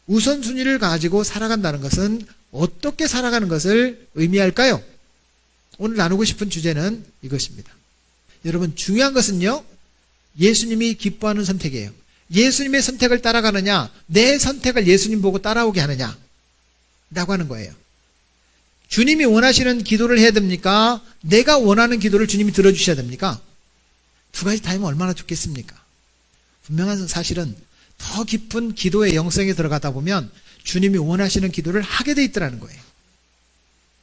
우선순위를 가지고 살아간다는 것은 어떻게 살아가는 것을 의미할까요? 오늘 나누고 싶은 주제는 이것입니다. 여러분, 중요한 것은요, 예수님이 기뻐하는 선택이에요. 예수님의 선택을 따라가느냐, 내 선택을 예수님 보고 따라오게 하느냐 라고 하는 거예요. 주님이 원하시는 기도를 해야 됩니까? 내가 원하는 기도를 주님이 들어주셔야 됩니까? 두 가지 다 하면 얼마나 좋겠습니까? 분명한 사실은 더 깊은 기도의 영성에 들어가다 보면 주님이 원하시는 기도를 하게 돼 있더라는 거예요.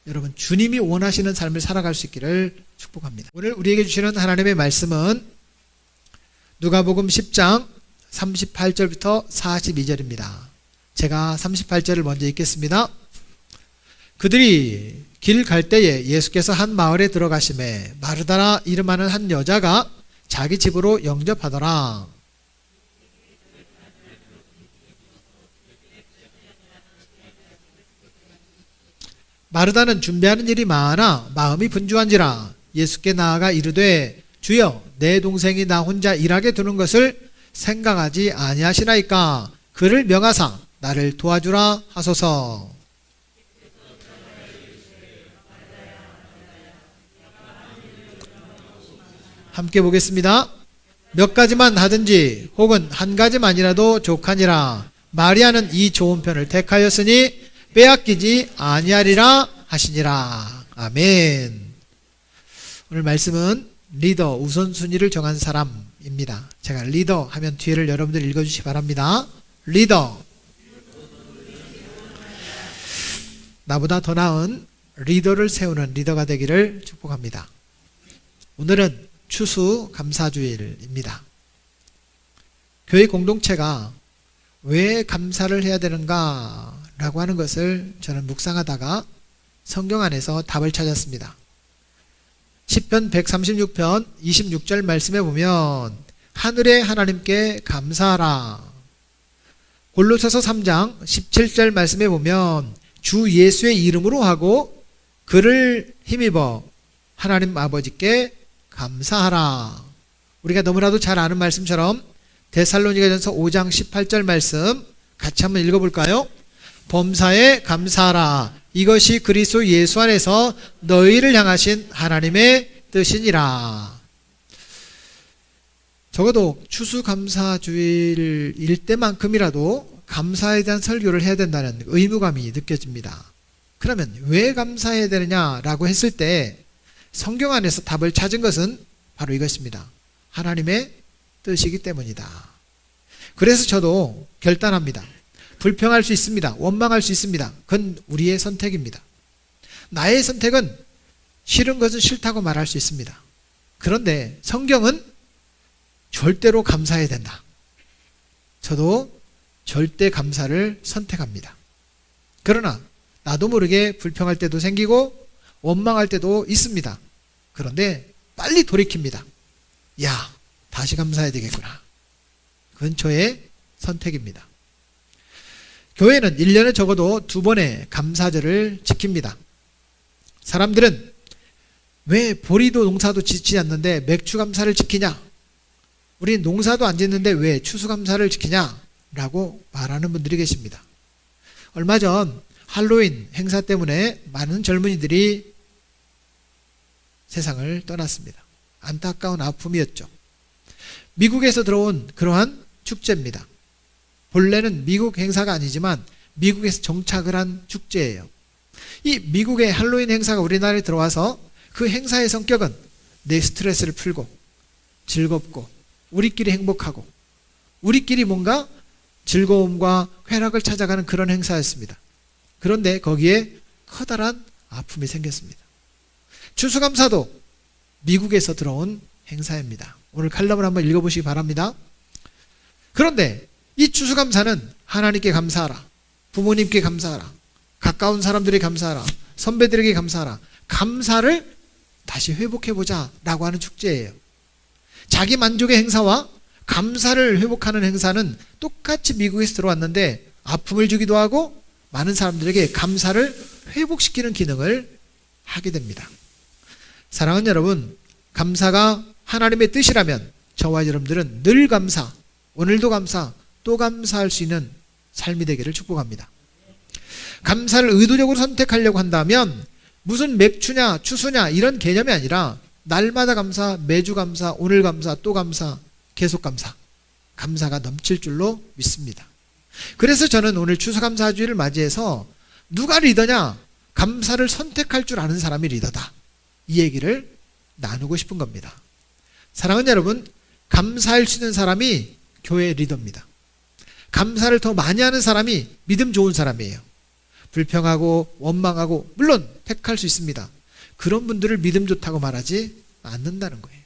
여러분, 주님이 원하시는 삶을 살아갈 수 있기를 축복합니다. 오늘 우리에게 주시는 하나님의 말씀은 누가복음 10장 38절부터 42절입니다. 제가 38절을 먼저 읽겠습니다. 그들이 길 갈 때에 예수께서 한 마을에 들어가시매 마르다라 이름하는 한 여자가 자기 집으로 영접하더라. 마르다는 준비하는 일이 많아 마음이 분주한지라 예수께 나아가 이르되 주여, 내 동생이 나 혼자 일하게 두는 것을 생각하지 아니하시나이까? 그를 명하사 나를 도와주라 하소서. 함께 보겠습니다. 몇 가지만 하든지 혹은 한 가지만이라도 족하니라. 마리아는 이 좋은 편을 택하였으니 빼앗기지 아니하리라 하시니라. 아멘. 오늘 말씀은 리더, 우선순위를 정한 사람입니다. 제가 리더 하면 뒤에를 여러분들 읽어주시기 바랍니다. 리더. 나보다 더 나은 리더를 세우는 리더가 되기를 축복합니다. 오늘은 추수감사주일입니다. 교회 공동체가 왜 감사를 해야 되는가 라고 하는 것을 저는 묵상하다가 성경 안에서 답을 찾았습니다. 시편 136편 26절 말씀에 보면 하늘의 하나님께 감사하라. 골로새서 3장 17절 말씀에 보면 주 예수의 이름으로 하고 그를 힘입어 하나님 아버지께 감사하라. 우리가 너무나도 잘 아는 말씀처럼 데살로니가전서 5장 18절 말씀 같이 한번 읽어볼까요? 범사에 감사하라. 이것이 그리스도 예수 안에서 너희를 향하신 하나님의 뜻이니라. 적어도 추수감사주일일 때만큼이라도 감사에 대한 설교를 해야 된다는 의무감이 느껴집니다. 그러면 왜 감사해야 되느냐라고 했을 때 성경 안에서 답을 찾은 것은 바로 이것입니다. 하나님의 뜻이기 때문이다. 그래서 저도 결단합니다. 불평할 수 있습니다. 원망할 수 있습니다. 그건 우리의 선택입니다. 나의 선택은 싫은 것은 싫다고 말할 수 있습니다. 그런데 성경은 절대로 감사해야 된다. 저도 절대 감사를 선택합니다. 그러나 나도 모르게 불평할 때도 생기고 원망할 때도 있습니다. 그런데 빨리 돌이킵니다. 야, 다시 감사해야 되겠구나. 그건 저의 선택입니다. 교회는 1년에 적어도 2번의 감사절을 지킵니다. 사람들은 왜 보리도 농사도 짓지 않는데 맥주 감사를 지키냐? 우리 농사도 안 짓는데 왜 추수 감사를 지키냐? 라고 말하는 분들이 계십니다. 얼마 전 할로윈 행사 때문에 많은 젊은이들이 세상을 떠났습니다. 안타까운 아픔이었죠. 미국에서 들어온 그러한 축제입니다. 본래는 미국 행사가 아니지만 미국에서 정착을 한 축제예요. 이 미국의 할로윈 행사가 우리나라에 들어와서 그 행사의 성격은 내 스트레스를 풀고 즐겁고 우리끼리 행복하고 우리끼리 뭔가 즐거움과 쾌락을 찾아가는 그런 행사였습니다. 그런데 거기에 커다란 아픔이 생겼습니다. 추수감사도 미국에서 들어온 행사입니다. 오늘 칼럼을 한번 읽어보시기 바랍니다. 그런데 이 추수감사는 하나님께 감사하라, 부모님께 감사하라, 가까운 사람들에게 감사하라, 선배들에게 감사하라, 감사를 다시 회복해보자 라고 하는 축제예요. 자기 만족의 행사와 감사를 회복하는 행사는 똑같이 미국에서 들어왔는데 아픔을 주기도 하고 많은 사람들에게 감사를 회복시키는 기능을 하게 됩니다. 사랑하는 여러분, 감사가 하나님의 뜻이라면 저와 여러분들은 늘 감사, 오늘도 감사, 또 감사할 수 있는 삶이 되기를 축복합니다. 감사를 의도적으로 선택하려고 한다면 무슨 맥주냐 추수냐 이런 개념이 아니라 날마다 감사, 매주 감사, 오늘 감사, 또 감사, 계속 감사. 감사가 넘칠 줄로 믿습니다. 그래서 저는 오늘 추수감사주의를 맞이해서 누가 리더냐? 감사를 선택할 줄 아는 사람이 리더다. 이 얘기를 나누고 싶은 겁니다. 사랑하는 여러분, 감사할 수 있는 사람이 교회 리더입니다. 감사를 더 많이 하는 사람이 믿음 좋은 사람이에요. 불평하고 원망하고 물론 택할 수 있습니다. 그런 분들을 믿음 좋다고 말하지 않는다는 거예요.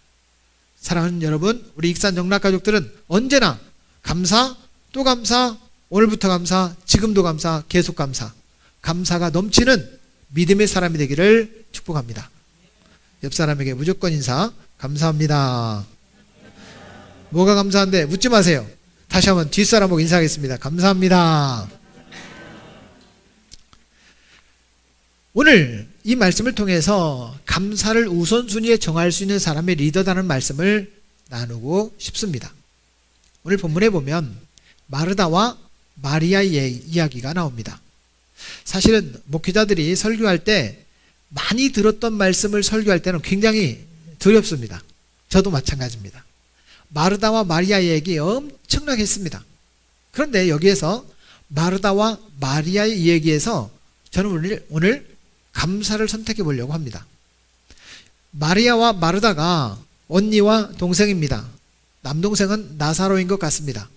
사랑하는 여러분, 우리 익산 영락 가족들은 언제나 감사, 또 감사, 오늘부터 감사, 지금도 감사, 계속 감사. 감사가 넘치는 믿음의 사람이 되기를 축복합니다. 옆 사람에게 무조건 인사. 감사합니다. 뭐가 감사한데 묻지 마세요. 다시 한번 뒷사람하고 인사하겠습니다. 감사합니다. 오늘 이 말씀을 통해서 감사를 우선순위에 정할 수 있는 사람의 리더다는 말씀을 나누고 싶습니다. 오늘 본문에 보면 마르다와 마리아의 이야기가 나옵니다. 사실은 목회자들이 설교할 때 많이 들었던 말씀을 설교할 때는 굉장히 두렵습니다. 저도 마찬가지입니다. 마르다와 마리아의 얘기 엄청나게 했습니다. 그런데 여기에서 마르다와 마리아의 이야기에서 저는 오늘 감사를 선택해 보려고 합니다. 마리아와 마르다가 언니와 동생입니다. 남동생은 나사로인 것 같습니다.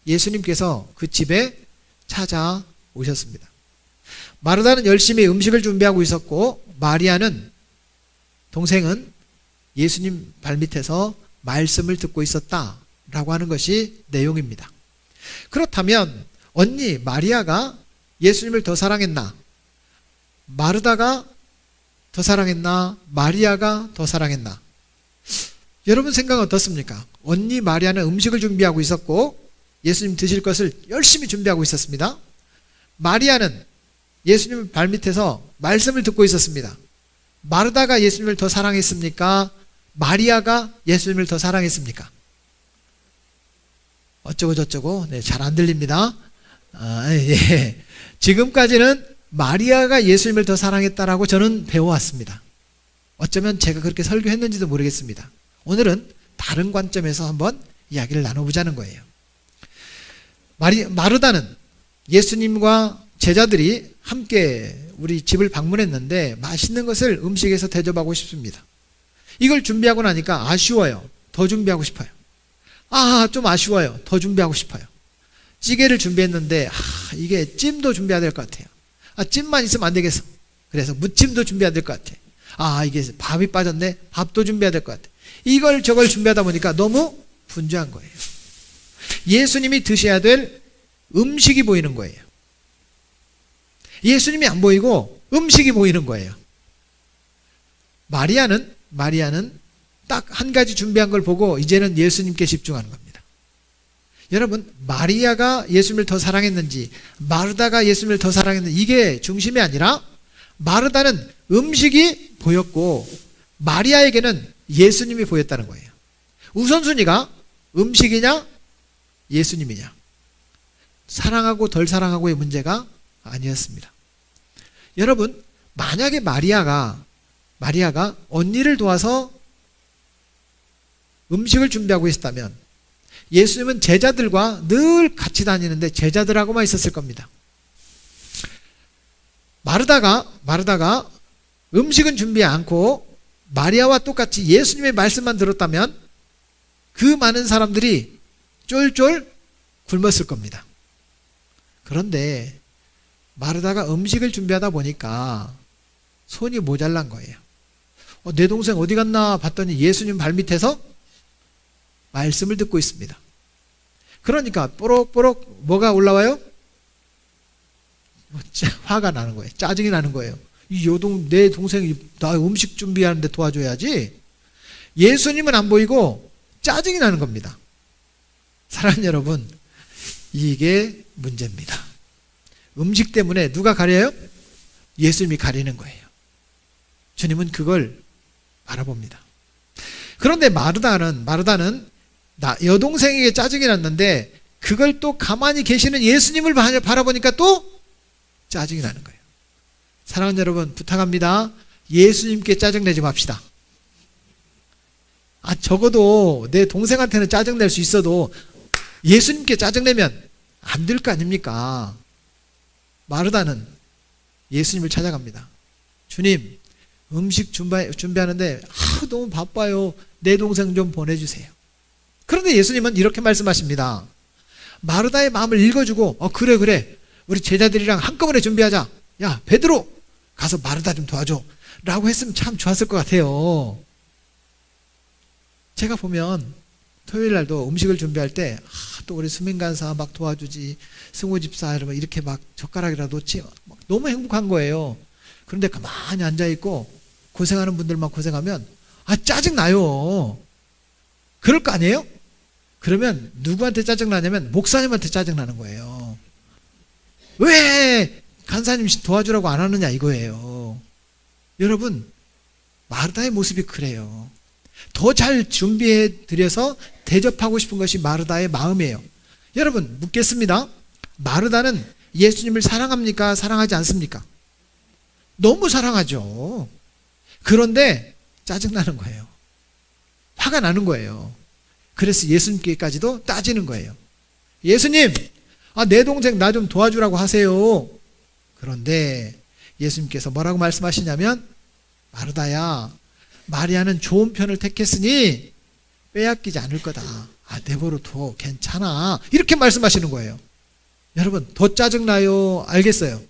예수님께서 그 집에 찾아오셨습니다. 마르다는 열심히 음식을 준비하고 있었고 마리아는 동생은 예수님 발밑에서 말씀을 듣고 있었다라고 하는 것이 내용입니다. 그렇다면 언니 마리아가 예수님을 더 사랑했나? 마르다가 더 사랑했나? 마리아가 더 사랑했나? 여러분 생각은 어떻습니까? 언니 마리아는 음식을 준비하고 있었고 예수님 드실 것을 열심히 준비하고 있었습니다. 마리아는 예수님 발밑에서 말씀을 듣고 있었습니다. 마르다가 예수님을 더 사랑했습니까? 마리아가 예수님을 더 사랑했습니까? 어쩌고 저쩌고 잘 안 들립니다. 예. 지금까지는 마리아가 예수님을 더 사랑했다라고 저는 배워왔습니다. 어쩌면 제가 그렇게 설교했는지도 모르겠습니다. 오늘은 다른 관점에서 한번 이야기를 나눠보자는 거예요. 마르다는 예수님과 제자들이 함께 우리 집을 방문했는데 맛있는 것을 음식에서 대접하고 싶습니다. 이걸 준비하고 나니까 아쉬워요. 더 준비하고 싶어요. 좀 아쉬워요. 더 준비하고 싶어요. 찌개를 준비했는데 이게 찜도 준비해야 될 것 같아요. 찜만 있으면 안 되겠어. 그래서 무침도 준비해야 될 것 같아. 이게 밥이 빠졌네. 밥도 준비해야 될 것 같아. 이걸 저걸 준비하다 보니까 너무 분주한 거예요. 예수님이 드셔야 될 음식이 보이는 거예요. 예수님이 안 보이고 음식이 보이는 거예요. 마리아는 딱 한 가지 준비한 걸 보고 이제는 예수님께 집중하는 겁니다. 여러분, 마리아가 예수님을 더 사랑했는지 마르다가 예수님을 더 사랑했는지 이게 중심이 아니라 마르다는 음식이 보였고 마리아에게는 예수님이 보였다는 거예요. 우선순위가 음식이냐 예수님이냐, 사랑하고 덜 사랑하고의 문제가 아니었습니다. 여러분, 만약에 마리아가 언니를 도와서 음식을 준비하고 있었다면 예수님은 제자들과 늘 같이 다니는데 제자들하고만 있었을 겁니다. 마르다가 음식은 준비 않고 마리아와 똑같이 예수님의 말씀만 들었다면 그 많은 사람들이 쫄쫄 굶었을 겁니다. 그런데 마르다가 음식을 준비하다 보니까 손이 모자란 거예요. 내 동생 어디 갔나 봤더니 예수님 발밑에서 말씀을 듣고 있습니다. 그러니까 뽀록뽀록 뭐가 올라와요? 화가 나는 거예요. 짜증이 나는 거예요. 내 동생이 나 음식 준비하는데 도와줘야지. 예수님은 안 보이고 짜증이 나는 겁니다. 사랑하는 여러분, 이게 문제입니다. 음식 때문에 누가 가려요? 예수님이 가리는 거예요. 주님은 그걸 알아봅니다. 그런데 마르다는 여동생에게 짜증이 났는데 그걸 또 가만히 계시는 예수님을 바라보니까 또 짜증이 나는 거예요. 사랑하는 여러분, 부탁합니다. 예수님께 짜증내지 맙시다. 적어도 내 동생한테는 짜증낼 수 있어도 예수님께 짜증내면 안 될 거 아닙니까? 마르다는 예수님을 찾아갑니다. 주님, 음식 준비하는데 너무 바빠요. 내 동생 좀 보내주세요. 그런데 예수님은 이렇게 말씀하십니다. 마르다의 마음을 읽어주고 그래 우리 제자들이랑 한꺼번에 준비하자. 야 베드로 가서 마르다 좀 도와줘 라고 했으면 참 좋았을 것 같아요. 제가 보면 토요일 날도 음식을 준비할 때 또 우리 수민간사 막 도와주지, 승호집사 이렇게 막 젓가락이라도 놓지 너무 행복한 거예요. 그런데 가만히 앉아있고 고생하는 분들만 고생하면 짜증나요. 그럴 거 아니에요? 그러면 누구한테 짜증나냐면 목사님한테 짜증나는 거예요. 왜 간사님 도와주라고 안 하느냐 이거예요. 여러분, 마르다의 모습이 그래요. 더 잘 준비해 드려서 대접하고 싶은 것이 마르다의 마음이에요. 여러분, 묻겠습니다. 마르다는 예수님을 사랑합니까? 사랑하지 않습니까? 너무 사랑하죠. 그런데 짜증나는 거예요. 화가 나는 거예요. 그래서 예수님께까지도 따지는 거예요. 예수님, 내 동생 나 좀 도와주라고 하세요. 그런데 예수님께서 뭐라고 말씀하시냐면, 마르다야, 마리아는 좋은 편을 택했으니 빼앗기지 않을 거다. 내버려 둬. 괜찮아. 이렇게 말씀하시는 거예요. 여러분, 더 짜증나요? 알겠어요?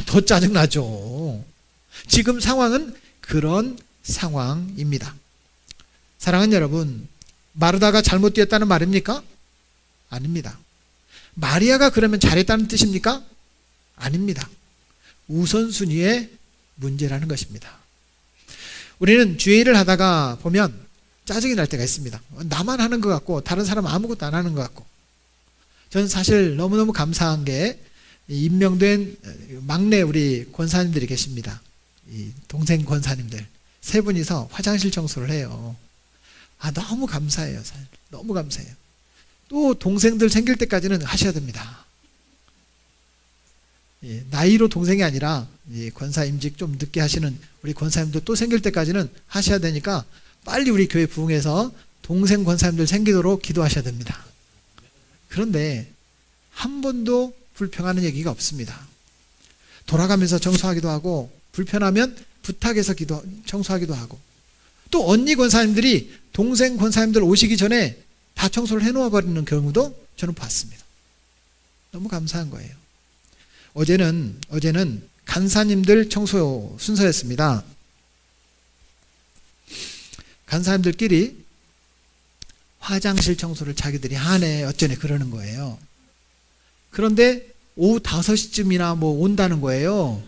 더 짜증나죠. 지금 상황은 그런 상황입니다. 사랑하는 여러분, 마르다가 잘못되었다는 말입니까? 아닙니다. 마리아가 그러면 잘했다는 뜻입니까? 아닙니다. 우선순위의 문제라는 것입니다. 우리는 주의 일을 하다가 보면 짜증이 날 때가 있습니다. 나만 하는 것 같고 다른 사람은 아무것도 안 하는 것 같고. 저는 사실 너무너무 감사한 게 임명된 막내 우리 권사님들이 계십니다. 이 동생 권사님들 세 분이서 화장실 청소를 해요. 너무 감사해요. 사실. 너무 감사해요. 또 동생들 생길 때까지는 하셔야 됩니다. 나이로 동생이 아니라 권사 임직 좀 늦게 하시는 우리 권사님들 또 생길 때까지는 하셔야 되니까 빨리 우리 교회 부흥해서 동생 권사님들 생기도록 기도하셔야 됩니다. 그런데 한 번도 불평하는 얘기가 없습니다. 돌아가면서 청소하기도 하고 불편하면 부탁해서 청소하기도 하고 또 언니 권사님들이 동생 권사님들 오시기 전에 다 청소를 해놓아 버리는 경우도 저는 봤습니다. 너무 감사한 거예요. 어제는 간사님들 청소 순서였습니다. 간사님들끼리 화장실 청소를 자기들이 하네 어쩌네 그러는 거예요. 그런데 오후 5시쯤이나 온다는 거예요.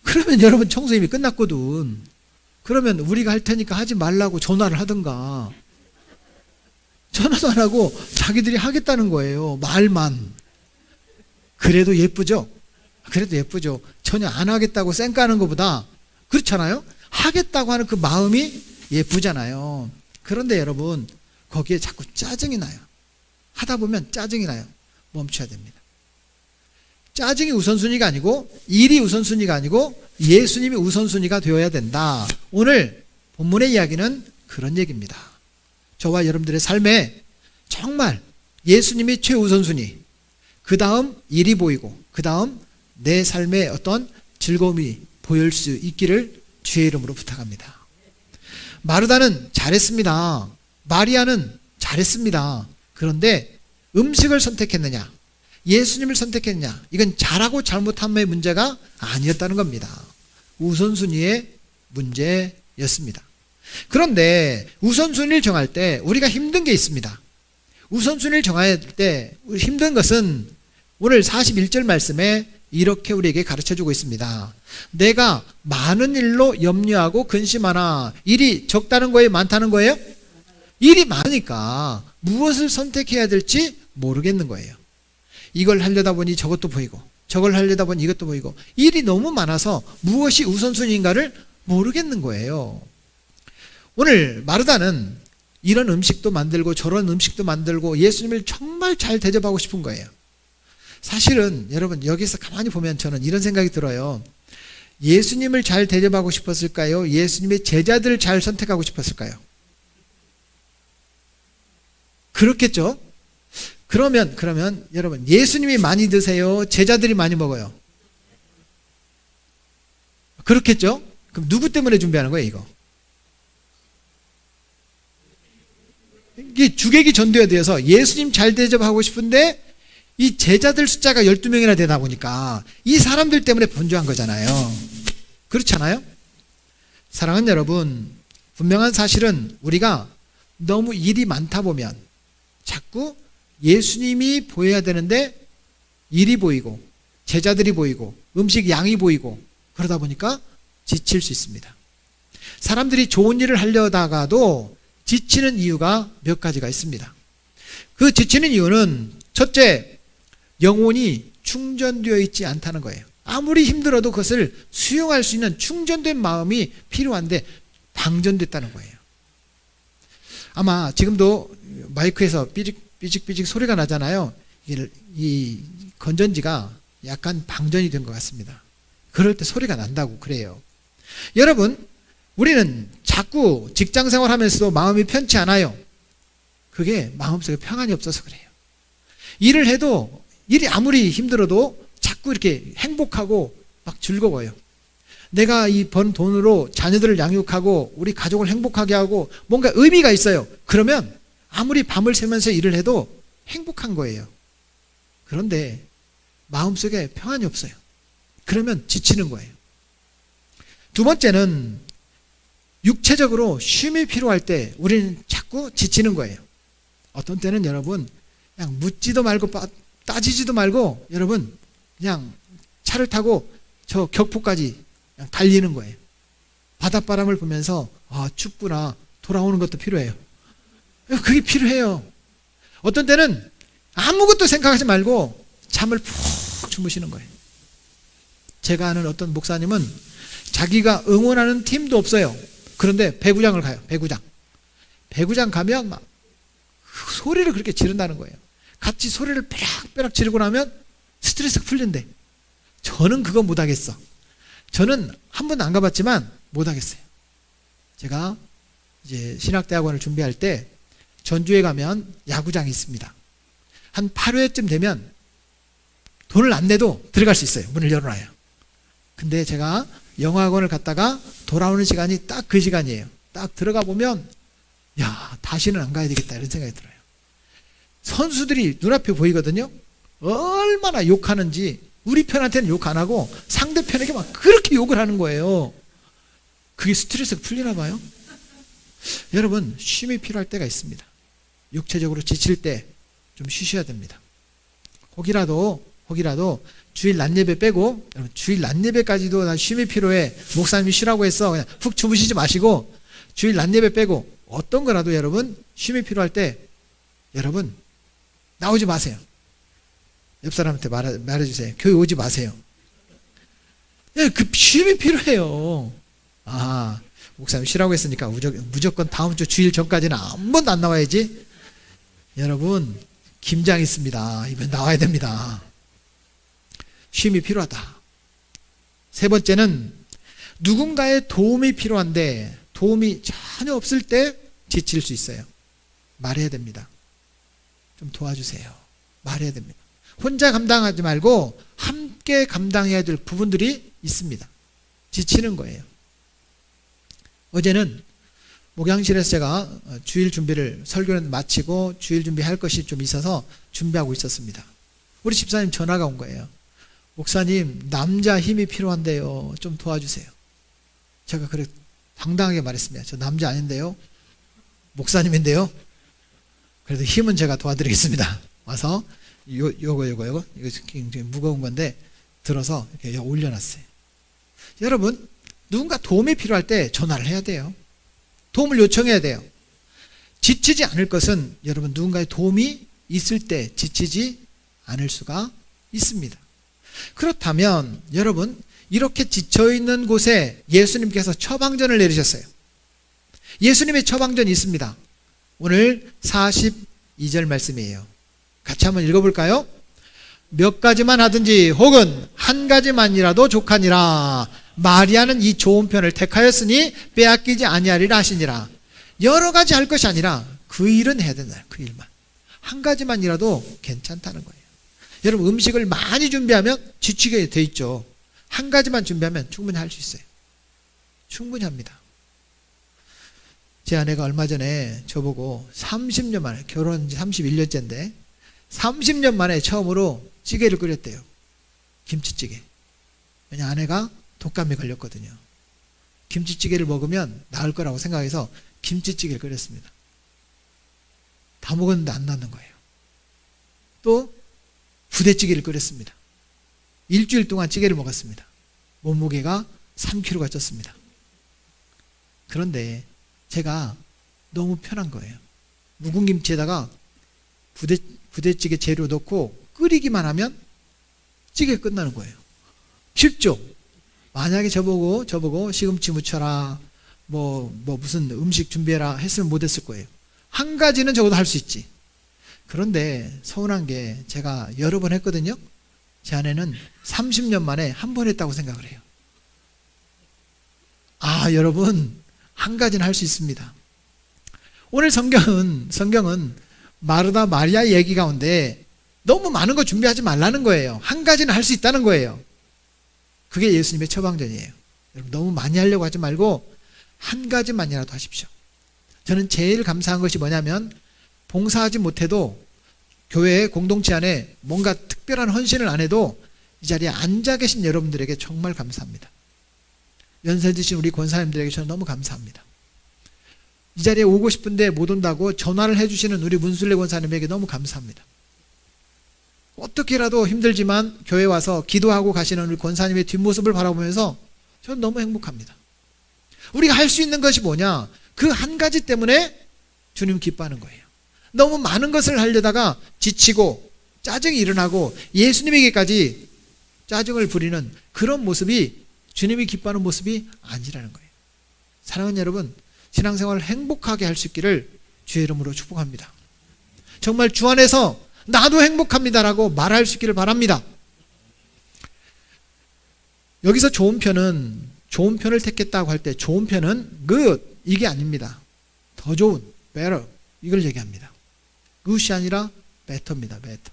그러면 여러분 청소 이미 끝났거든. 그러면 우리가 할 테니까 하지 말라고 전화를 하든가. 전화도 안 하고 자기들이 하겠다는 거예요. 말만. 그래도 예쁘죠? 그래도 예쁘죠. 전혀 안 하겠다고 쌩까는 것보다 그렇잖아요. 하겠다고 하는 그 마음이 예쁘잖아요. 그런데 여러분 거기에 자꾸 짜증이 나요. 하다 보면 짜증이 나요. 멈춰야 됩니다. 짜증이 우선순위가 아니고 일이 우선순위가 아니고 예수님이 우선순위가 되어야 된다. 오늘 본문의 이야기는 그런 얘기입니다. 저와 여러분들의 삶에 정말 예수님이 최우선순위, 그 다음 일이 보이고 그 다음 내 삶의 어떤 즐거움이 보일 수 있기를 주의 이름으로 부탁합니다. 마르다는 잘했습니다. 마리아는 잘했습니다. 그런데 음식을 선택했느냐, 예수님을 선택했느냐, 이건 잘하고 잘못함의 문제가 아니었다는 겁니다. 우선순위의 문제였습니다. 그런데 우선순위를 정할 때 우리가 힘든 게 있습니다. 우선순위를 정할 때 힘든 것은 오늘 41절 말씀에 이렇게 우리에게 가르쳐주고 있습니다. 내가 많은 일로 염려하고 근심하나. 일이 적다는 거예요? 많다는 거예요? 일이 많으니까 무엇을 선택해야 될지 모르겠는 거예요. 이걸 하려다 보니 저것도 보이고 저걸 하려다 보니 이것도 보이고 일이 너무 많아서 무엇이 우선순위인가를 모르겠는 거예요. 오늘 마르다는 이런 음식도 만들고 저런 음식도 만들고 예수님을 정말 잘 대접하고 싶은 거예요. 사실은 여러분 여기서 가만히 보면 저는 이런 생각이 들어요. 예수님을 잘 대접하고 싶었을까요? 예수님의 제자들을 잘 선택하고 싶었을까요? 그렇겠죠? 그러면 여러분 예수님이 많이 드세요? 제자들이 많이 먹어요? 그렇겠죠? 그럼 누구 때문에 준비하는 거예요, 이거? 이게 주객이 전도해야 돼서 예수님 잘 대접하고 싶은데 이 제자들 숫자가 12명이나 되다 보니까 이 사람들 때문에 분주한 거잖아요. 그렇잖아요? 사랑하는 여러분, 분명한 사실은 우리가 너무 일이 많다 보면 자꾸 예수님이 보여야 되는데 일이 보이고 제자들이 보이고 음식 양이 보이고 그러다 보니까 지칠 수 있습니다. 사람들이 좋은 일을 하려다가도 지치는 이유가 몇 가지가 있습니다. 그 지치는 이유는 첫째, 영혼이 충전되어 있지 않다는 거예요. 아무리 힘들어도 그것을 수용할 수 있는 충전된 마음이 필요한데 방전됐다는 거예요. 아마 지금도 마이크에서 삐직삐직 소리가 나잖아요. 이 건전지가 약간 방전이 된 것 같습니다. 그럴 때 소리가 난다고 그래요. 여러분, 우리는 자꾸 직장 생활하면서도 마음이 편치 않아요. 그게 마음속에 평안이 없어서 그래요. 일을 해도 일이 아무리 힘들어도 자꾸 이렇게 행복하고 막 즐거워요. 내가 이 번 돈으로 자녀들을 양육하고 우리 가족을 행복하게 하고 뭔가 의미가 있어요. 그러면 아무리 밤을 새면서 일을 해도 행복한 거예요. 그런데 마음속에 평안이 없어요. 그러면 지치는 거예요. 두 번째는 육체적으로 쉼이 필요할 때 우리는 자꾸 지치는 거예요. 어떤 때는 여러분 그냥 묻지도 말고 따지지도 말고 여러분 그냥 차를 타고 저 격포까지 그냥 달리는 거예요. 바닷바람을 보면서 아 춥구나 돌아오는 것도 필요해요. 그게 필요해요. 어떤 때는 아무것도 생각하지 말고 잠을 푹 주무시는 거예요. 제가 아는 어떤 목사님은 자기가 응원하는 팀도 없어요. 그런데 배구장을 가요. 배구장 가면 막 소리를 그렇게 지른다는 거예요. 같이 소리를 빼락빼락 지르고 나면 스트레스가 풀린대. 저는 그거 못하겠어. 저는 한 번도 안 가봤지만 못하겠어요. 제가 이제 신학대학원을 준비할 때 전주에 가면 야구장이 있습니다. 한 8회쯤 되면 돈을 안 내도 들어갈 수 있어요. 문을 열어놔요. 근데 제가 영어학원을 갔다가 돌아오는 시간이 딱 그 시간이에요. 딱 들어가 보면 야 다시는 안 가야 되겠다 이런 생각이 들어요. 선수들이 눈앞에 보이거든요. 얼마나 욕하는지 우리 편한테는 욕 안 하고 상대편에게 막 그렇게 욕을 하는 거예요. 그게 스트레스가 풀리나 봐요. 여러분 쉼이 필요할 때가 있습니다. 육체적으로 지칠 때 좀 쉬셔야 됩니다. 혹이라도 주일 낮예배 빼고 여러분 주일 낮예배까지도 난 쉼이 필요해. 목사님이 쉬라고 했어. 그냥 푹 주무시지 마시고 주일 낮예배 빼고 어떤 거라도 여러분 쉼이 필요할 때 여러분 나오지 마세요. 옆 사람한테 말해주세요. 교회 오지 마세요. 예, 그 쉼이 필요해요. 아 목사님 쉬라고 했으니까 무조건 다음 주 주일 전까지는 한 번도 안 나와야지. 여러분 김장 있습니다. 이번 나와야 됩니다. 쉼이 필요하다. 세 번째는 누군가의 도움이 필요한데 도움이 전혀 없을 때 지칠 수 있어요. 말해야 됩니다. 좀 도와주세요. 말해야 됩니다. 혼자 감당하지 말고 함께 감당해야 될 부분들이 있습니다. 지치는 거예요. 어제는 목양실에서 제가 주일 준비를 설교는 마치고 주일 준비할 것이 좀 있어서 준비하고 있었습니다. 우리 집사님 전화가 온 거예요. 목사님 남자 힘이 필요한데요. 좀 도와주세요. 제가 그래 당당하게 말했습니다. 저 남자 아닌데요. 목사님인데요. 그래도 힘은 제가 도와드리겠습니다. 와서 이거 굉장히 무거운 건데 들어서 이렇게 올려놨어요. 여러분 누군가 도움이 필요할 때 전화를 해야 돼요. 도움을 요청해야 돼요. 지치지 않을 것은 여러분 누군가의 도움이 있을 때 지치지 않을 수가 있습니다. 그렇다면 여러분 이렇게 지쳐있는 곳에 예수님께서 처방전을 내리셨어요. 예수님의 처방전이 있습니다. 오늘 42절 말씀이에요. 같이 한번 읽어볼까요? 몇 가지만 하든지 혹은 한 가지만이라도 족하니라. 마리아는 이 좋은 편을 택하였으니 빼앗기지 아니하리라 하시니라. 여러 가지 할 것이 아니라 그 일은 해야 된다. 그 일만. 한 가지만이라도 괜찮다는 거예요. 여러분, 음식을 많이 준비하면 지치게 돼 있죠. 한 가지만 준비하면 충분히 할 수 있어요. 충분히 합니다. 제 아내가 얼마 전에 저보고 30년 만에, 결혼한 지 31년째인데 30년 만에 처음으로 찌개를 끓였대요. 김치찌개. 왜냐, 아내가 독감에 걸렸거든요. 김치찌개를 먹으면 나을 거라고 생각해서 김치찌개를 끓였습니다. 다 먹었는데 안 낫는 거예요. 또 부대찌개를 끓였습니다. 일주일 동안 찌개를 먹었습니다. 몸무게가 3kg가 쪘습니다. 그런데 제가 너무 편한 거예요. 묵은 김치에다가 부대찌개 재료 넣고 끓이기만 하면 찌개 끝나는 거예요. 쉽죠? 만약에 저보고 시금치 무쳐라, 무슨 음식 준비해라 했으면 못했을 거예요. 한 가지는 적어도 할 수 있지. 그런데 서운한 게 제가 여러 번 했거든요. 제 아내는 30년 만에 한 번 했다고 생각을 해요. 여러분, 한 가지는 할 수 있습니다. 오늘 성경은 마르다 마리아 얘기 가운데 너무 많은 거 준비하지 말라는 거예요. 한 가지는 할 수 있다는 거예요. 그게 예수님의 처방전이에요. 여러분, 너무 많이 하려고 하지 말고 한 가지만이라도 하십시오. 저는 제일 감사한 것이 뭐냐면, 봉사하지 못해도 교회 공동체 안에 뭔가 특별한 헌신을 안 해도 이 자리에 앉아 계신 여러분들에게 정말 감사합니다. 연세 드신 우리 권사님들에게 저는 너무 감사합니다. 이 자리에 오고 싶은데 못 온다고 전화를 해주시는 우리 문술래 권사님에게 너무 감사합니다. 어떻게라도 힘들지만 교회 와서 기도하고 가시는 우리 권사님의 뒷모습을 바라보면서 저는 너무 행복합니다. 우리가 할 수 있는 것이 뭐냐? 그 한 가지 때문에 주님 기뻐하는 거예요. 너무 많은 것을 하려다가 지치고 짜증이 일어나고 예수님에게까지 짜증을 부리는 그런 모습이 주님이 기뻐하는 모습이 아니라는 거예요. 사랑하는 여러분, 신앙생활을 행복하게 할 수 있기를 주의 이름으로 축복합니다. 정말 주 안에서 나도 행복합니다라고 말할 수 있기를 바랍니다. 여기서 좋은 편을 택했다고 할 때 좋은 편은 good, 이게 아닙니다. 더 좋은, better, 이걸 얘기합니다. good이 아니라 better입니다. better.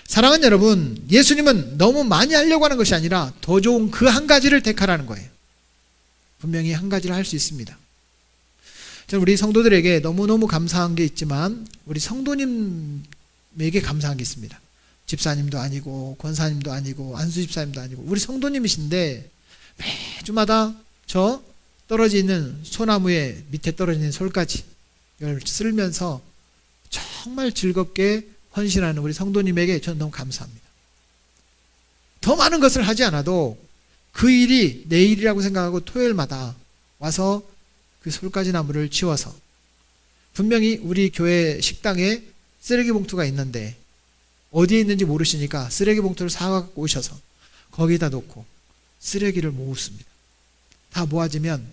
사랑하는 여러분, 예수님은 너무 많이 하려고 하는 것이 아니라 더 좋은 그 한 가지를 택하라는 거예요. 분명히 한 가지를 할 수 있습니다. 저는 우리 성도들에게 너무너무 감사한 게 있지만 우리 성도님에게 감사한 게 있습니다. 집사님도 아니고 권사님도 아니고 안수집사님도 아니고 우리 성도님이신데 매주마다 저 떨어져 있는 소나무에 밑에 떨어져 있는 솔가지 이걸 쓸면서 정말 즐겁게 헌신하는 우리 성도님에게 저는 너무 감사합니다. 더 많은 것을 하지 않아도 그 일이 내 일이라고 생각하고 토요일마다 와서 그 솔가지 나무를 치워서, 분명히 우리 교회 식당에 쓰레기 봉투가 있는데 어디에 있는지 모르시니까 쓰레기 봉투를 사갖고 오셔서 거기다 놓고 쓰레기를 모으십니다. 다 모아지면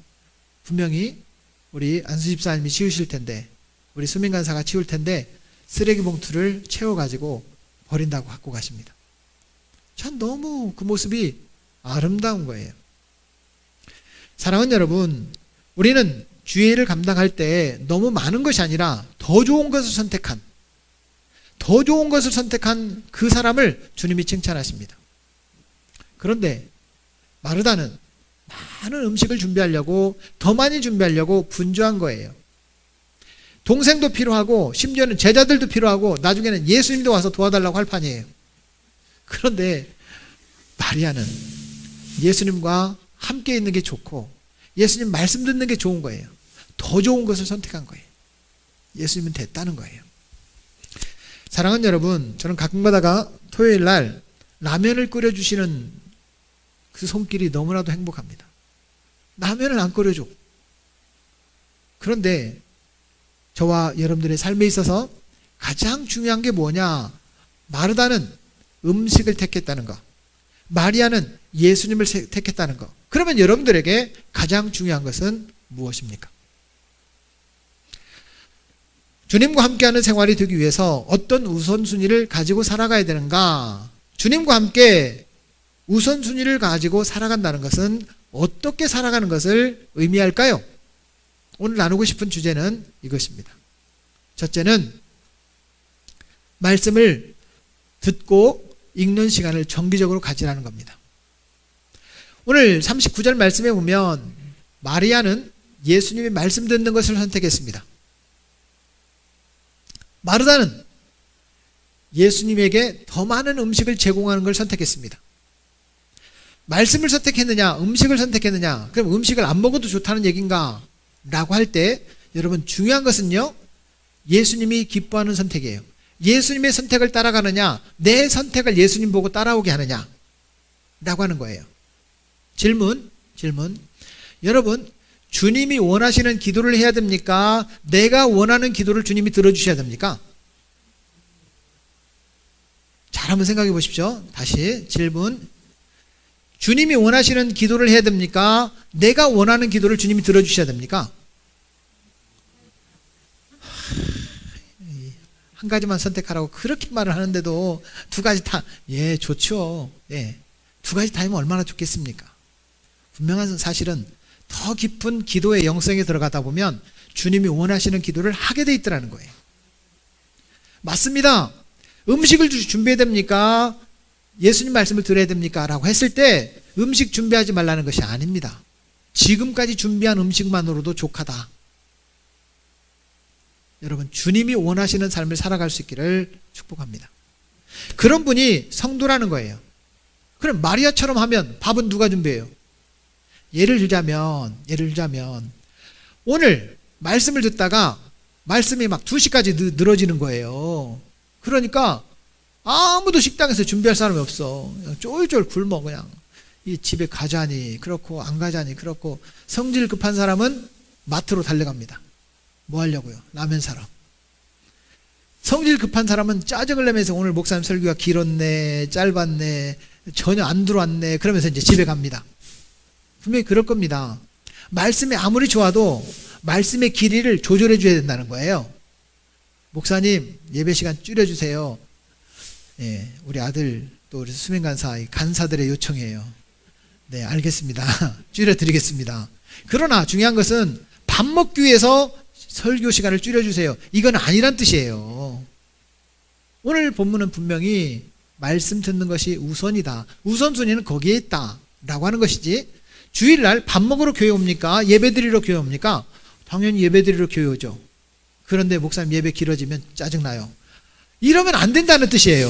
분명히 우리 안수집사님이 치우실 텐데, 우리 수민간사가 치울 텐데 쓰레기 봉투를 채워가지고 버린다고 갖고 가십니다. 참 너무 그 모습이 아름다운 거예요. 사랑하는 여러분, 우리는 주의 일을 감당할 때 너무 많은 것이 아니라 더 좋은 것을 선택한 그 사람을 주님이 칭찬하십니다. 그런데 마르다는 많은 음식을 준비하려고, 더 많이 준비하려고 분주한 거예요. 동생도 필요하고 심지어는 제자들도 필요하고 나중에는 예수님도 와서 도와달라고 할 판이에요. 그런데 마리아는 예수님과 함께 있는 게 좋고 예수님 말씀 듣는 게 좋은 거예요. 더 좋은 것을 선택한 거예요. 예수님은 됐다는 거예요. 사랑하는 여러분, 저는 가끔 가다가 토요일 날 라면을 끓여주시는 그 손길이 너무나도 행복합니다. 라면을 안 끓여줘. 그런데 저와 여러분들의 삶에 있어서 가장 중요한 게 뭐냐? 마르다는 음식을 택했다는 것, 마리아는 예수님을 택했다는 것. 그러면 여러분들에게 가장 중요한 것은 무엇입니까? 주님과 함께하는 생활이 되기 위해서 어떤 우선순위를 가지고 살아가야 되는가? 주님과 함께 우선순위를 가지고 살아간다는 것은 어떻게 살아가는 것을 의미할까요? 오늘 나누고 싶은 주제는 이것입니다. 첫째는 말씀을 듣고 읽는 시간을 정기적으로 가지라는 겁니다. 오늘 39절 말씀에 보면 마리아는 예수님의 말씀 듣는 것을 선택했습니다. 마르다는 예수님에게 더 많은 음식을 제공하는 걸 선택했습니다. 말씀을 선택했느냐, 음식을 선택했느냐, 그럼 음식을 안 먹어도 좋다는 얘기인가? 라고 할 때 여러분 중요한 것은요, 예수님이 기뻐하는 선택이에요. 예수님의 선택을 따라가느냐, 내 선택을 예수님 보고 따라오게 하느냐 라고 하는 거예요. 질문. 여러분, 주님이 원하시는 기도를 해야 됩니까? 내가 원하는 기도를 주님이 들어주셔야 됩니까? 잘 한번 생각해 보십시오. 다시 질문. 주님이 원하시는 기도를 해야 됩니까? 내가 원하는 기도를 주님이 들어주셔야 됩니까? 한 가지만 선택하라고 그렇게 말을 하는데도 두 가지 다, 예, 좋죠. 예, 두 가지 다 하면 얼마나 좋겠습니까? 분명한 사실은 더 깊은 기도의 영성에 들어가다 보면 주님이 원하시는 기도를 하게 돼 있더라는 거예요. 맞습니다. 음식을 준비해야 됩니까? 예수님 말씀을 들어야 됩니까? 라고 했을 때 음식 준비하지 말라는 것이 아닙니다. 지금까지 준비한 음식만으로도 족하다. 여러분, 주님이 원하시는 삶을 살아갈 수 있기를 축복합니다. 그런 분이 성도라는 거예요. 그럼 마리아처럼 하면 밥은 누가 준비해요? 예를 들자면 오늘 말씀을 듣다가 말씀이 막 2시까지 늘어지는 거예요. 그러니까 아무도 식당에서 준비할 사람이 없어. 그냥 쫄쫄 굶어. 그냥 이 집에 가자니 그렇고 안 가자니 그렇고. 성질 급한 사람은 마트로 달려갑니다. 뭐 하려고요? 라면 사러. 성질 급한 사람은 짜증을 내면서 오늘 목사님 설교가 길었네, 짧았네, 전혀 안 들어왔네, 그러면서 이제 집에 갑니다. 분명히 그럴 겁니다. 말씀이 아무리 좋아도 말씀의 길이를 조절해 줘야 된다는 거예요. 목사님, 예배 시간 줄여주세요. 예, 우리 아들 또 우리 수명간사 간사들의 요청이에요. 네, 알겠습니다. 줄여드리겠습니다. 그러나 중요한 것은 밥 먹기 위해서 설교 시간을 줄여주세요. 이건 아니란 뜻이에요. 오늘 본문은 분명히 말씀 듣는 것이 우선이다. 우선순위는 거기에 있다 라고 하는 것이지, 주일날 밥 먹으러 교회 옵니까? 예배 드리러 교회 옵니까? 당연히 예배 드리러 교회 오죠. 그런데 목사님 예배 길어지면 짜증나요. 이러면 안 된다는 뜻이에요.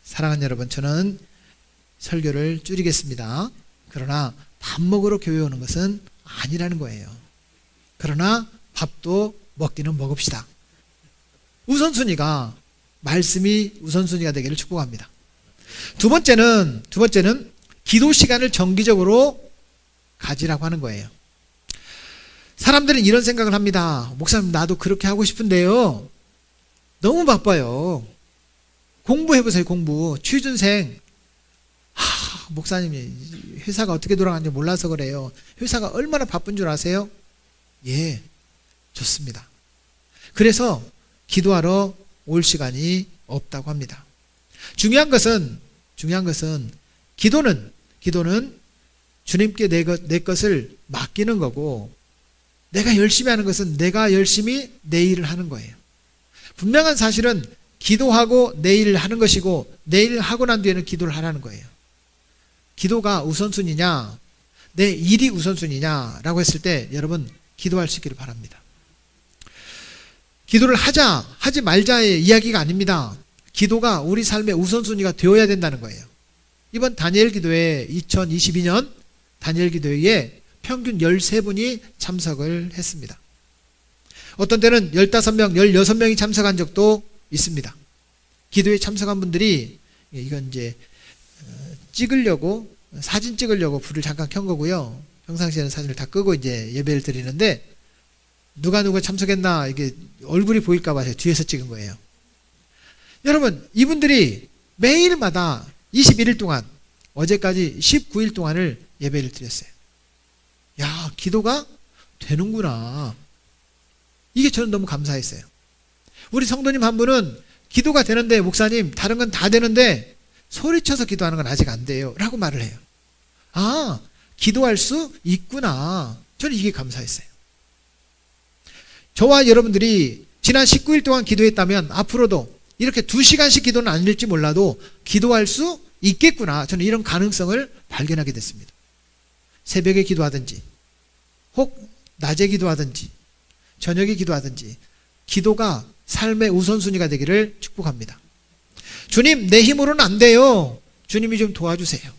사랑하는 여러분, 저는 설교를 줄이겠습니다. 그러나 밥 먹으러 교회 오는 것은 아니라는 거예요. 그러나 밥도 먹기는 먹읍시다. 우선순위가, 말씀이 우선순위가 되기를 축복합니다. 두 번째는 기도 시간을 정기적으로 가지라고 하는 거예요. 사람들은 이런 생각을 합니다. 목사님, 나도 그렇게 하고 싶은데요, 너무 바빠요. 공부해보세요. 공부. 취준생. 목사님이 회사가 어떻게 돌아가는지 몰라서 그래요. 회사가 얼마나 바쁜 줄 아세요? 예, 좋습니다. 그래서 기도하러 올 시간이 없다고 합니다. 중요한 것은 기도는 주님께 내 것을 맡기는 거고, 내가 열심히 하는 것은 내가 열심히 내 일을 하는 거예요. 분명한 사실은 기도하고 내 일을 하는 것이고, 내 일을 하고 난 뒤에는 기도를 하라는 거예요. 기도가 우선순위냐, 내 일이 우선순위냐라고 했을 때 여러분 기도할 수 있기를 바랍니다. 기도를 하지 말자의 이야기가 아닙니다. 기도가 우리 삶의 우선순위가 되어야 된다는 거예요. 이번 다니엘 기도회 2022년 다니엘 기도회에 평균 13분이 참석을 했습니다. 어떤 때는 15명, 16명이 참석한 적도 있습니다. 기도에 참석한 분들이, 이건 이제 사진 찍으려고 불을 잠깐 켠 거고요. 평상시에는 사진을 다 끄고 이제 예배를 드리는데, 누가 참석했나 이게 얼굴이 보일까 봐 뒤에서 찍은 거예요. 여러분, 이분들이 매일마다 21일 동안, 어제까지 19일 동안을 예배를 드렸어요. 야, 기도가 되는구나. 이게 저는 너무 감사했어요. 우리 성도님 한 분은 기도가 되는데 목사님 다른 건 다 되는데 소리쳐서 기도하는 건 아직 안 돼요 라고 말을 해요. 아, 기도할 수 있구나. 저는 이게 감사했어요. 저와 여러분들이 지난 19일 동안 기도했다면 앞으로도 이렇게 2시간씩 기도는 아닐지 몰라도 기도할 수 있겠구나. 저는 이런 가능성을 발견하게 됐습니다. 새벽에 기도하든지 혹 낮에 기도하든지 저녁에 기도하든지 기도가 삶의 우선순위가 되기를 축복합니다. 주님, 내 힘으로는 안 돼요. 주님이 좀 도와주세요.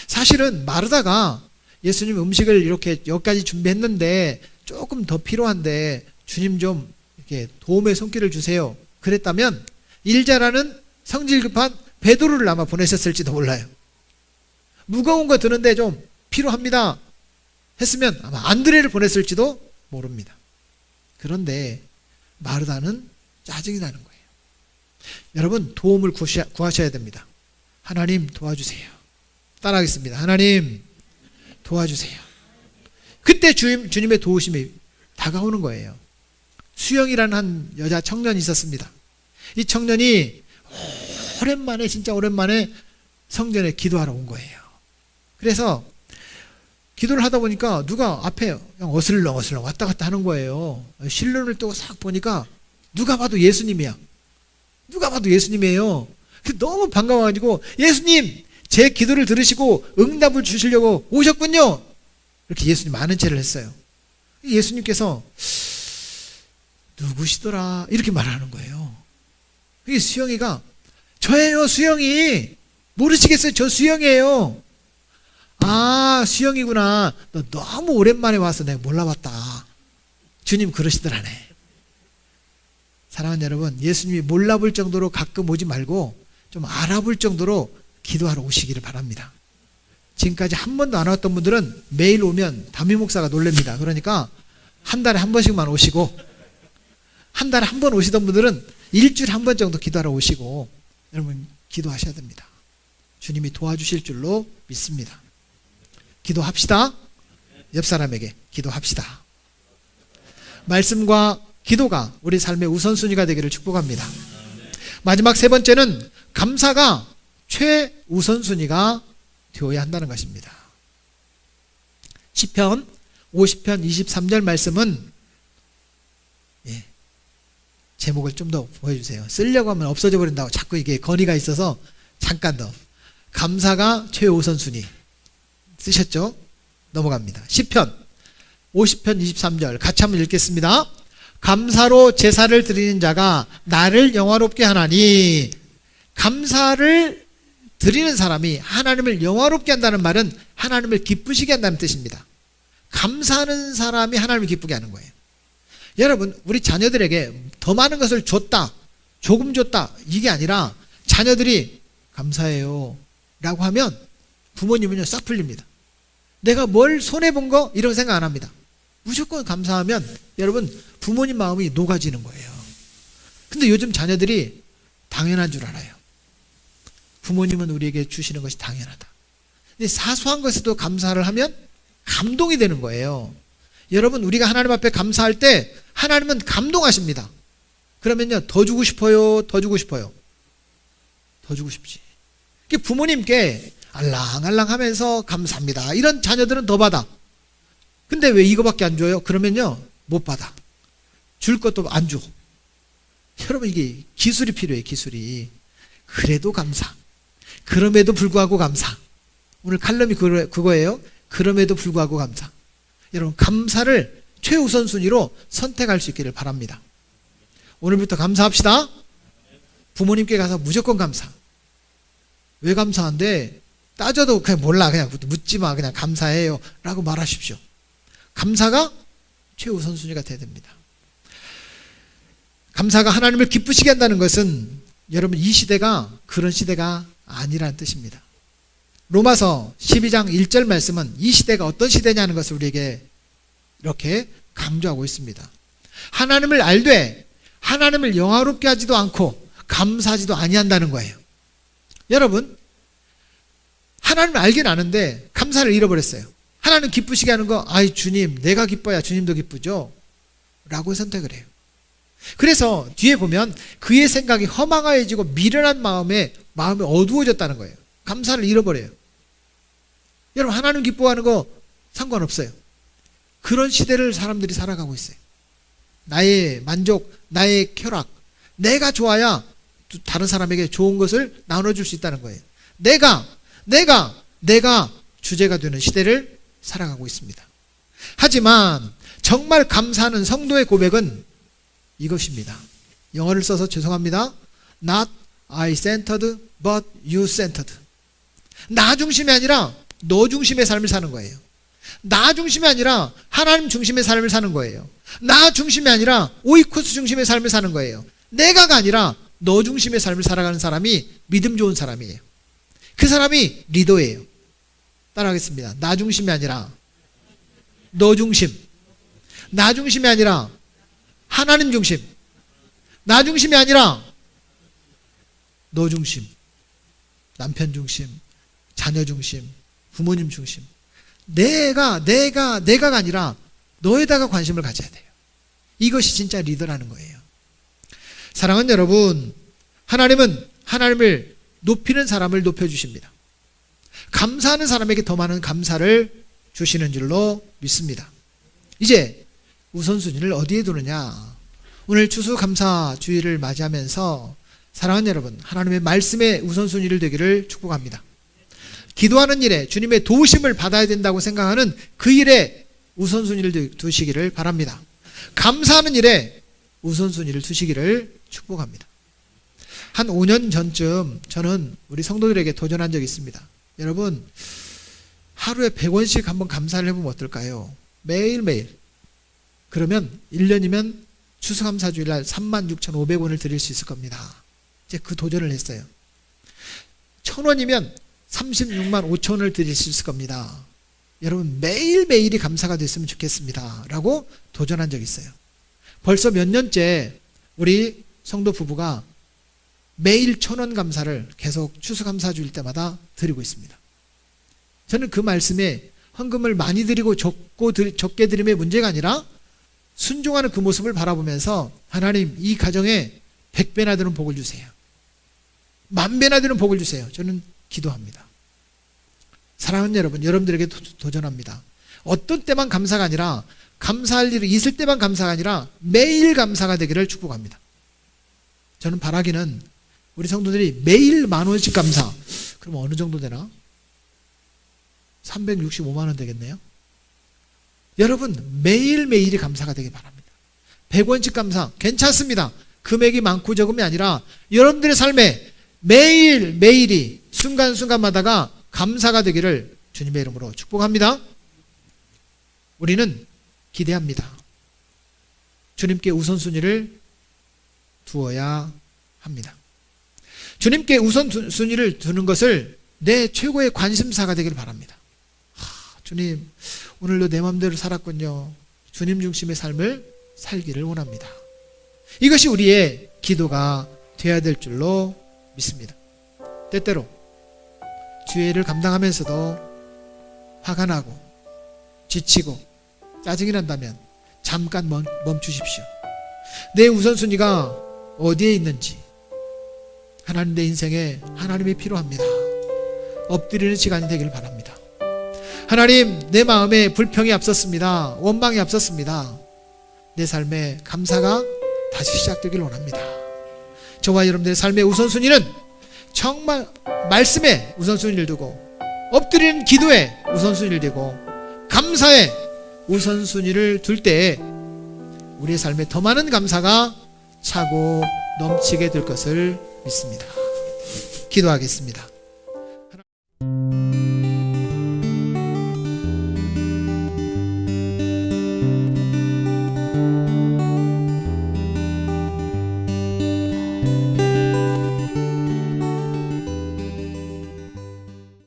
사실은 마르다가 예수님 음식을 이렇게 여기까지 준비했는데 조금 더 필요한데 주님 좀 이렇게 도움의 손길을 주세요. 그랬다면 일 잘하는 성질 급한 베드로를 아마 보내셨을지도 몰라요. 무거운 거 드는데 좀 필요합니다 했으면 아마 안드레를 보냈을지도 모릅니다. 그런데 마르다는 짜증이 나는 거예요. 여러분, 도움을 구하셔야 됩니다. 하나님 도와주세요. 따라하겠습니다. 하나님 도와주세요. 그때 주님의 도우심이 다가오는 거예요. 수영이라는 한 여자 청년이 있었습니다. 이 청년이 오랜만에, 진짜 오랜만에 성전에 기도하러 온 거예요. 그래서 기도를 하다 보니까 누가 앞에 그냥 어슬렁 왔다 갔다 하는 거예요. 실눈을 뜨고 싹 보니까 누가 봐도 예수님이야. 누가 봐도 예수님이에요. 너무 반가워가지고 예수님, 제 기도를 들으시고 응답을 주시려고 오셨군요. 이렇게 예수님 아는 체를 했어요. 예수님께서 누구시더라 이렇게 말하는 거예요. 그게 수영이가 저예요, 수영이. 모르시겠어요? 저 수영이에요. 아, 수영이구나. 너 너무 오랜만에 와서 내가 몰라봤다. 주님 그러시더라네. 사랑하는 여러분, 예수님이 몰라볼 정도로 가끔 오지 말고 좀 알아볼 정도로 기도하러 오시기를 바랍니다. 지금까지 한 번도 안 왔던 분들은 매일 오면 담임 목사가 놀랍니다. 그러니까 한 달에 한 번씩만 오시고, 한 달에 한 번 오시던 분들은 일주일에 한 번 정도 기도하러 오시고, 여러분 기도하셔야 됩니다. 주님이 도와주실 줄로 믿습니다. 기도합시다. 옆 사람에게 기도합시다. 말씀과 기도가 우리 삶의 우선순위가 되기를 축복합니다. 마지막 세 번째는 감사가 최우선순위가 되어야 한다는 것입니다. 시편 50편 23절 말씀은 제목을 좀 더 보여주세요. 쓰려고 하면 없어져 버린다고 자꾸 이게 건의가 있어서 잠깐 더. 감사가 최우선순위 쓰셨죠? 넘어갑니다. 시편 50편 23절 같이 한번 읽겠습니다. 감사로 제사를 드리는 자가 나를 영화롭게 하나니. 감사를 드리는 사람이 하나님을 영화롭게 한다는 말은 하나님을 기쁘시게 한다는 뜻입니다. 감사하는 사람이 하나님을 기쁘게 하는 거예요. 여러분, 우리 자녀들에게 더 많은 것을 줬다, 조금 줬다, 이게 아니라 자녀들이 감사해요 라고 하면 부모님은요 싹 풀립니다. 내가 뭘 손해본 거 이런 생각 안 합니다. 무조건 감사하면 여러분 부모님 마음이 녹아지는 거예요. 근데 요즘 자녀들이 당연한 줄 알아요. 부모님은 우리에게 주시는 것이 당연하다. 근데 사소한 것에도 감사를 하면 감동이 되는 거예요. 여러분, 우리가 하나님 앞에 감사할 때 하나님은 감동하십니다. 그러면요 더 주고 싶어요, 더 주고 싶어요. 더 주고 싶지. 부모님께 알랑알랑 하면서 감사합니다 이런 자녀들은 더 받아. 근데 왜 이거밖에 안 줘요? 그러면요 못 받아. 줄 것도 안 줘. 여러분, 이게 기술이 필요해요. 기술이. 그래도 감사, 그럼에도 불구하고 감사. 오늘 칼럼이 그거예요. 그럼에도 불구하고 감사. 여러분, 감사를 최우선순위로 선택할 수 있기를 바랍니다. 오늘부터 감사합시다. 부모님께 가서 무조건 감사. 왜 감사한데? 따져도 그냥 몰라, 그냥 묻지 마, 그냥 감사해요 라고 말하십시오. 감사가 최우선순위가 돼야 됩니다. 감사가 하나님을 기쁘시게 한다는 것은 여러분 이 시대가 그런 시대가 아니라는 뜻입니다. 로마서 12장 1절 말씀은 이 시대가 어떤 시대냐는 것을 우리에게 이렇게 강조하고 있습니다. 하나님을 알되 하나님을 영화롭게 하지도 않고 감사하지도 아니한다는 거예요. 여러분, 하나님을 알긴 아는데 감사를 잃어버렸어요. 하나님 기쁘시게 하는 거, 아이 주님 내가 기뻐야 주님도 기쁘죠. 라고 선택을 해요. 그래서 뒤에 보면 그의 생각이 허망하여지고 미련한 마음이 어두워졌다는 거예요. 감사를 잃어버려요. 여러분, 하나님 기뻐하는 거 상관없어요. 그런 시대를 사람들이 살아가고 있어요. 나의 만족, 나의 쾌락, 내가 좋아야 다른 사람에게 좋은 것을 나눠줄 수 있다는 거예요. 내가 주제가 되는 시대를 살아가고 있습니다. 하지만 정말 감사하는 성도의 고백은 이것입니다. 영어를 써서 죄송합니다. Not I-centered, but you-centered. 나 중심이 아니라 너 중심의 삶을 사는 거예요. 나 중심이 아니라 하나님 중심의 삶을 사는 거예요. 나 중심이 아니라 오이코스 중심의 삶을 사는 거예요. 내가가 아니라 너 중심의 삶을 살아가는 사람이 믿음 좋은 사람이에요. 그 사람이 리더예요. 따라하겠습니다. 나 중심이 아니라 너 중심. 나 중심이 아니라 하나님 중심. 나 중심이 아니라 너 중심. 남편 중심, 자녀 중심, 부모님 중심. 내가가 아니라 너에다가 관심을 가져야 돼요. 이것이 진짜 리더라는 거예요. 사랑하는 여러분, 하나님은 하나님을 높이는 사람을 높여주십니다. 감사하는 사람에게 더 많은 감사를 주시는 줄로 믿습니다. 이제 우선순위를 어디에 두느냐? 오늘 추수감사주의를 맞이하면서 사랑하는 여러분, 하나님의 말씀에 우선순위를 두기를 축복합니다. 기도하는 일에 주님의 도우심을 받아야 된다고 생각하는 그 일에 우선순위를 두시기를 바랍니다. 감사하는 일에 우선순위를 두시기를 축복합니다. 한 5년 전쯤 저는 우리 성도들에게 도전한 적이 있습니다. 여러분, 하루에 100원씩 한번 감사를 해보면 어떨까요? 매일매일. 그러면 1년이면 추수감사주일날 36,500원을 드릴 수 있을 겁니다. 이제 그 도전을 했어요. 1,000원이면 36만 5천원을 드릴 수 있을 겁니다. 여러분, 매일매일이 감사가 됐으면 좋겠습니다. 라고 도전한 적이 있어요. 벌써 몇 년째 우리 성도 부부가 매일 1,000원 감사를 계속 추수감사주일 때마다 드리고 있습니다. 저는 그 말씀에 헌금을 많이 드리고 적게 드림의 문제가 아니라 순종하는 그 모습을 바라보면서 하나님, 이 가정에 100배나 되는 복을 주세요. 10,000배나 되는 복을 주세요. 저는 기도합니다. 사랑하는 여러분, 여러분들에게 도전합니다. 어떤 때만 감사가 아니라, 감사할 일이 있을 때만 감사가 아니라 매일 감사가 되기를 축복합니다. 저는 바라기는 우리 성도들이 매일 10,000원씩 감사. 그럼 어느 정도 되나? 365만 원 되겠네요. 여러분, 매일매일이 감사가 되길 바랍니다. 100원씩 감사 괜찮습니다. 금액이 많고 적음이 아니라 여러분들의 삶에 매일매일이 순간순간마다가 감사가 되기를 주님의 이름으로 축복합니다. 우리는 기대합니다. 주님께 우선순위를 두어야 합니다. 주님께 우선순위를 두는 것을 내 최고의 관심사가 되기를 바랍니다. 주님, 오늘도 내 마음대로 살았군요. 주님 중심의 삶을 살기를 원합니다. 이것이 우리의 기도가 되어야 될 줄로 믿습니다. 때때로 주의 일을 감당하면서도 화가 나고 지치고 짜증이 난다면 잠깐 멈추십시오. 내 우선순위가 어디에 있는지, 하나님, 내 인생에 하나님이 필요합니다. 엎드리는 시간이 되길 바랍니다. 하나님, 내 마음에 불평이 앞섰습니다. 원망이 앞섰습니다. 내 삶에 감사가 다시 시작되길 원합니다. 저와 여러분들의 삶의 우선순위는 정말 말씀에 우선순위를 두고, 엎드리는 기도에 우선순위를 두고, 감사에 우선순위를 둘 때에 우리의 삶에 더 많은 감사가 차고 넘치게 될 것을 믿습니다. 기도하겠습니다.